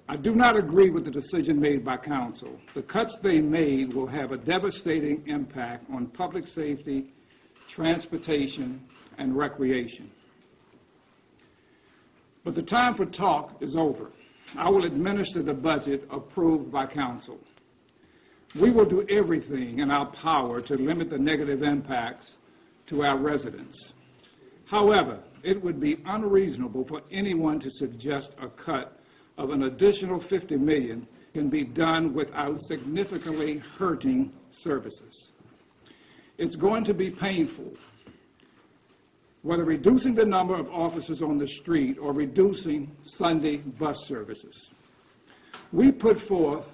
I do not agree with the decision made by council. The cuts they made will have a devastating impact on public safety, transportation, and recreation. But the time for talk is over. I will administer the budget approved by council. We will do everything in our power to limit the negative impacts to our residents. However, it would be unreasonable for anyone to suggest a cut of an additional $50 million can be done without significantly hurting services. It's going to be painful, whether reducing the number of officers on the street or reducing Sunday bus services. We put forth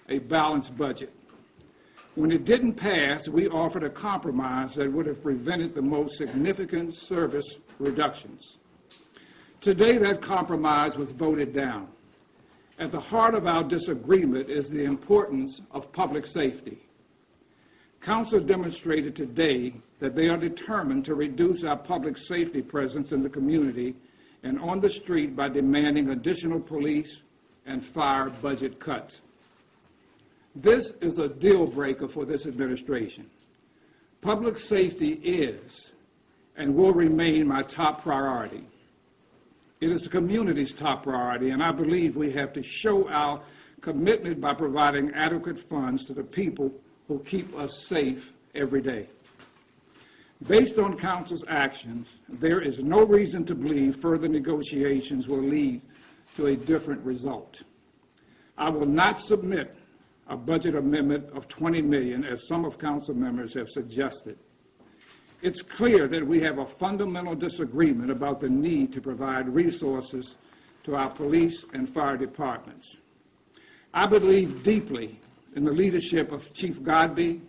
a balanced budget. When it didn't pass, we offered a compromise that would have prevented the most significant service reductions. Today, that compromise was voted down. At the heart of our disagreement is the importance of public safety. Council demonstrated today that they are determined to reduce our public safety presence in the community and on the street by demanding additional police and fire budget cuts. This is a deal breaker for this administration. Public safety is and will remain my top priority. It is the community's top priority, and I believe we have to show our commitment by providing adequate funds to the people who keep us safe every day. Based on council's actions, there is no reason to believe further negotiations will lead to a different result. I will not submit a budget amendment of $20 million, as some of council members have suggested. It's clear that we have a fundamental disagreement about the need to provide resources to our police and fire departments. I believe deeply in the leadership of Chief Godby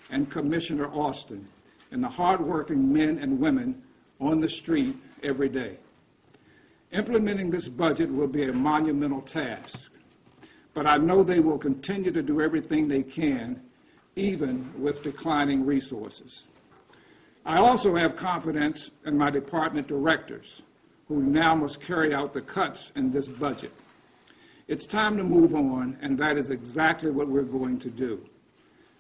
and Commissioner Austin and the hardworking men and women on the street every day. Implementing this budget will be a monumental task, but I know they will continue to do everything they can, even with declining resources. I also have confidence in my department directors, who now must carry out the cuts in this budget. It's time to move on, and that is exactly what we're going to do.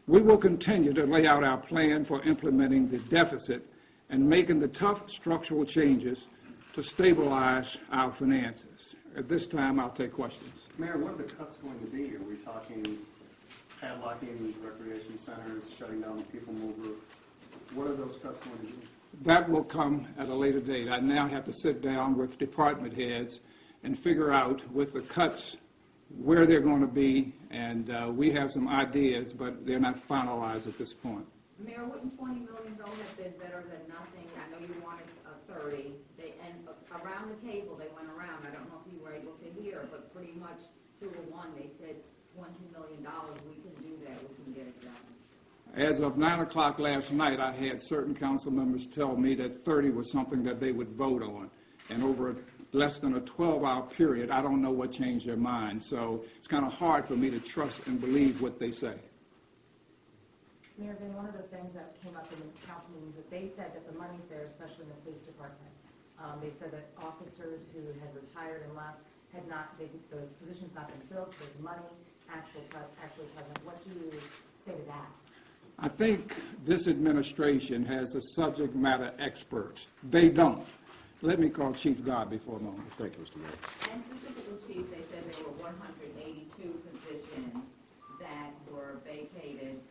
We will continue to lay out our plan for implementing the deficit and making the tough structural changes to stabilize our finances. At this time, I'll take questions. Mayor, what are the cuts going to be? Are we talking padlocking recreation centers, shutting down the people mover? What are those cuts going to be? That will come at a later date. I now have to sit down with department heads and figure out with the cuts where they're going to be, and we have some ideas, but they're not finalized at this point. Mayor, wouldn't $20 million have been better than nothing? I know you wanted 30. And around the table, they went around. I don't know if you were able to hear, but pretty much 2 to 1, they said $20 million. We can do that. We can get it done. As of 9 o'clock last night, I had certain council members tell me that 30 was something that they would vote on. And over less than a 12-hour period, I don't know what changed their mind. So it's kind of hard for me to trust and believe what they say. Mayor Vin, one of the things that came up in the council meetings that they said that the money's there, especially in the police department. They said that officers who had retired and left had not, those positions not been filled, so there's money, actually present. What do you say to that? I think this administration has a subject matter expert. They don't. Let me call Chief Godby for a moment. Thank you, Mr. Mayor. And specifically, Chief, they said there were 182 positions that were vacated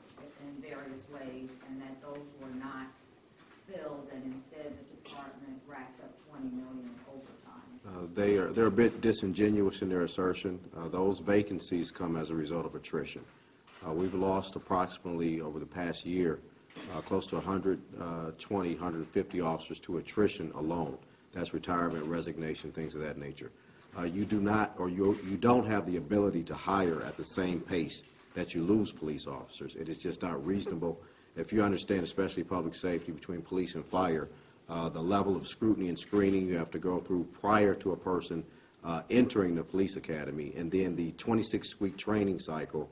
in various ways, and that those were not filled, and instead the department racked up $20 million in overtime. They're a bit disingenuous in their assertion. Those vacancies come as a result of attrition. We've lost approximately over the past year close to 120, 150 officers to attrition alone. That's retirement, resignation, things of that nature. You do not, or you don't have the ability to hire at the same pace that you lose police officers. It is just not reasonable. If you understand, especially public safety between police and fire, the level of scrutiny and screening you have to go through prior to a person entering the police academy, and then the 26-week training cycle,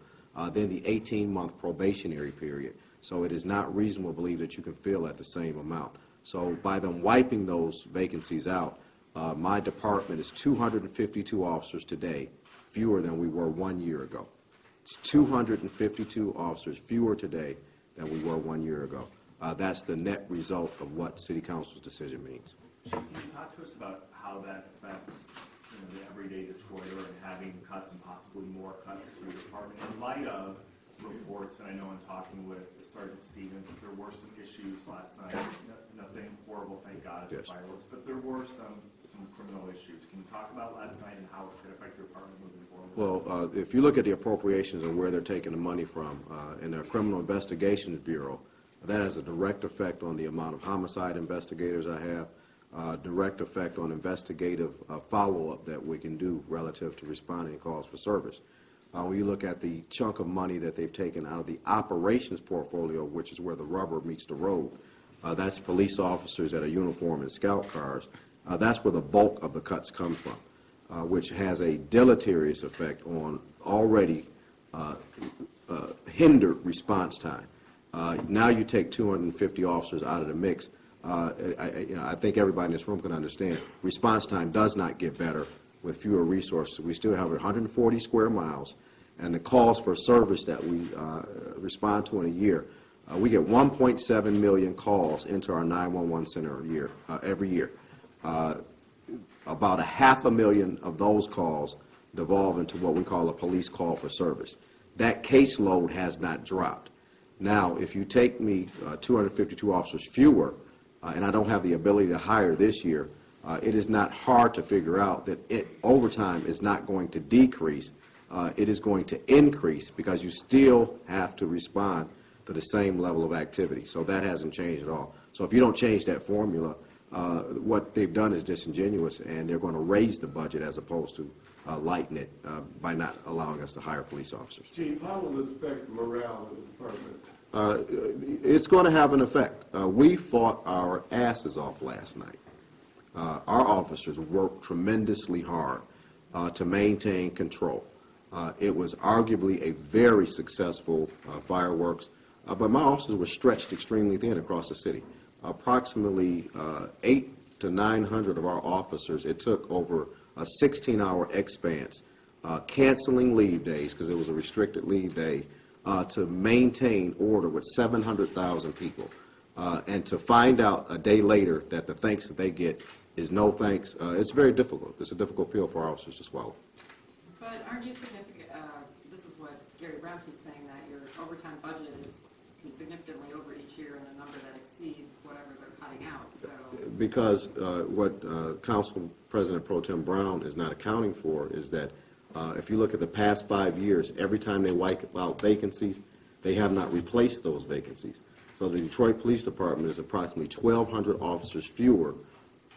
then the 18-month probationary period. So it is not reasonable to believe that you can fill at the same amount. So by them wiping those vacancies out, My department is 252 officers today, fewer than we were 1 year ago. It's 252 officers fewer today than we were 1 year ago. That's the net result of what City Council's decision means. Can you talk to us about how that affects the everyday Detroiter and having cuts and possibly more cuts for your department in light of reports, and I know in talking with Sergeant Stevens, that there were some issues last night, nothing horrible, thank God, at the fireworks, but there were some criminal issues. Can you talk about last night and how it could affect your department moving forward? Well, if you look at the appropriations and where they're taking the money from, in their Criminal Investigations Bureau, that has a direct effect on the amount of homicide investigators I have, direct effect on investigative follow-up that we can do relative to responding to calls for service. When you look at the chunk of money that they've taken out of the operations portfolio, which is where the rubber meets the road, that's police officers that are uniformed in scout cars. That's where the bulk of the cuts come from, which has a deleterious effect on already hindered response time. Now you take 250 officers out of the mix. I think everybody in this room can understand response time does not get better with fewer resources. We still have 140 square miles, and the calls for service that we respond to in a year, we get 1.7 million calls into our 911 center every year. About 500,000 of those calls devolve into what we call a police call for service. That caseload has not dropped. Now, if you take me 252 officers fewer, and I don't have the ability to hire this year, it is not hard to figure out that overtime is not going to decrease. It is going to increase because you still have to respond to the same level of activity. So that hasn't changed at all. So if you don't change that formula, what they've done is disingenuous, and they're going to raise the budget as opposed to lighten it by not allowing us to hire police officers. Chief, how will this affect morale in the department? It's going to have an effect. We fought our asses off last night. Our officers worked tremendously hard to maintain control. It was arguably a very successful fireworks, but my officers were stretched extremely thin across the city. Approximately 800 to 900 of our officers, it took over a 16-hour expanse, canceling leave days because it was a restricted leave day, to maintain order with 700,000 people. And to find out a day later that the thanks that they get is no thanks, it's very difficult. It's a difficult pill for our officers to swallow. But aren't you significant, this is what Gary Brown keeps saying, that your overtime budget is significantly over each year and a number that exceeds whatever they're cutting out, so. Because what Council President Pro Tem Brown is not accounting for is that if you look at the past 5 years, every time they wipe out vacancies, they have not replaced those vacancies. So the Detroit Police Department is approximately 1,200 officers fewer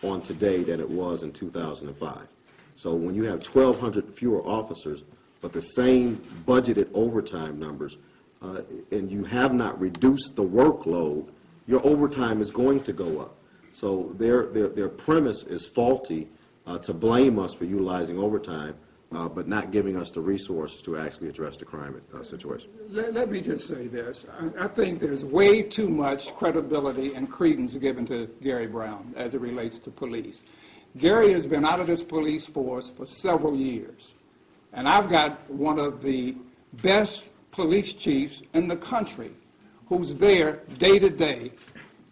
on today than it was in 2005. So when you have 1,200 fewer officers, but the same budgeted overtime numbers, and you have not reduced the workload, your overtime is going to go up. So their premise is faulty to blame us for utilizing overtime, but not giving us the resources to actually address the crime situation. Let me just say this. I think there's way too much credibility and credence given to Gary Brown as it relates to police. Gary has been out of this police force for several years, and I've got one of the best police chiefs in the country who's there day to day,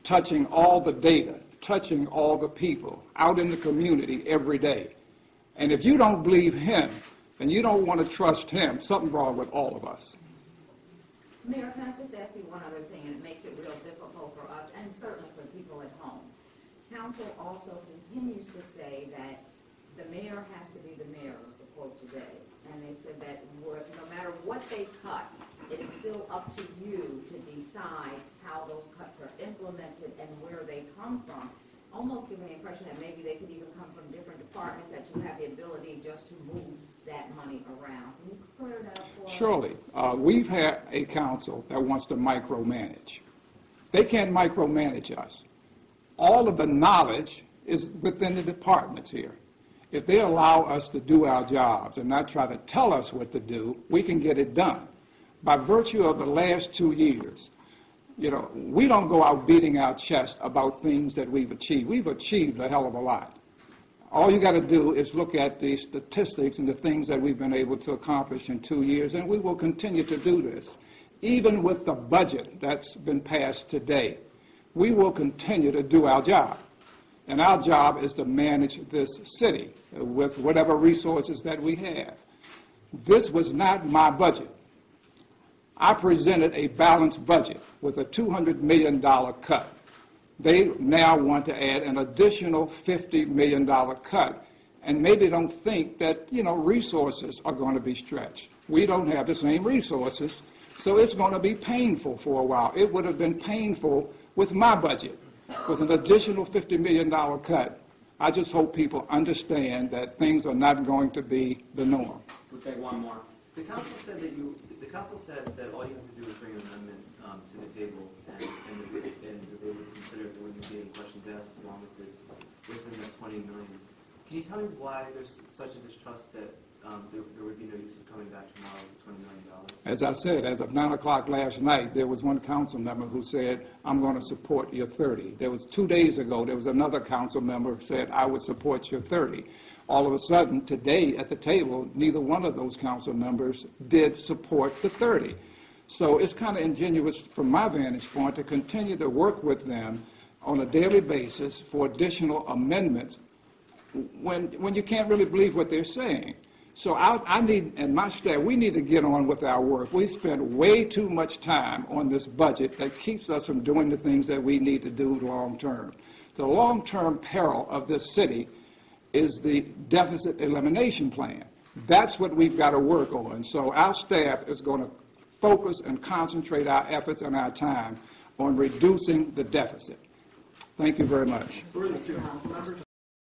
touching all the data, touching all the people out in the community every day. And if you don't believe him, then you don't want to trust him. Something's wrong with all of us. Mayor, can I just ask you one other thing, and it makes it real difficult for us, and certainly for people at home. Council also continues to say that the mayor has to be the mayor, was the quote today. And they said that no matter what they cut, it is still up to you to decide how those cuts are implemented and where they come from. Almost giving the impression that maybe they could even come from different departments, that you have the ability just to move that money around. Can you clear that up for us? Surely. We've had a council that wants to micromanage. They can't micromanage us. All of the knowledge is within the departments here. If they allow us to do our jobs and not try to tell us what to do, we can get it done. By virtue of the last 2 years, we don't go out beating our chest about things that we've achieved. We've achieved a hell of a lot. All you got to do is look at the statistics and the things that we've been able to accomplish in 2 years, and we will continue to do this. Even with the budget that's been passed today, we will continue to do our job. And our job is to manage this city with whatever resources that we have. This was not my budget. I presented a balanced budget with a $200 million cut. They now want to add an additional $50 million cut, and maybe don't think that, resources are going to be stretched. We don't have the same resources, so it's going to be painful for a while. It would have been painful with my budget, with an additional $50 million cut. I just hope people understand that things are not going to be the norm. We'll take one more. The council said that all you have to do is bring an amendment to the table, and that they would consider there wouldn't be any questions asked as long as it's within the $20 million. Can you tell me why there's such a distrust that there would be no use of coming back tomorrow with $20 million? As I said, as of 9 o'clock last night, there was one council member who said, I'm going to support your 30. There was 2 days ago, there was another council member who said, I would support your 30. All of a sudden, today at the table, neither one of those council members did support the 30. So it's kind of ingenuous from my vantage point to continue to work with them on a daily basis for additional amendments when you can't really believe what they're saying. So I need, and my staff, we need to get on with our work. We spend way too much time on this budget that keeps us from doing the things that we need to do long term. The long-term peril of this city is the deficit elimination plan. That's what we've got to work on. So our staff is going to focus and concentrate our efforts and our time on reducing the deficit. Thank you very much.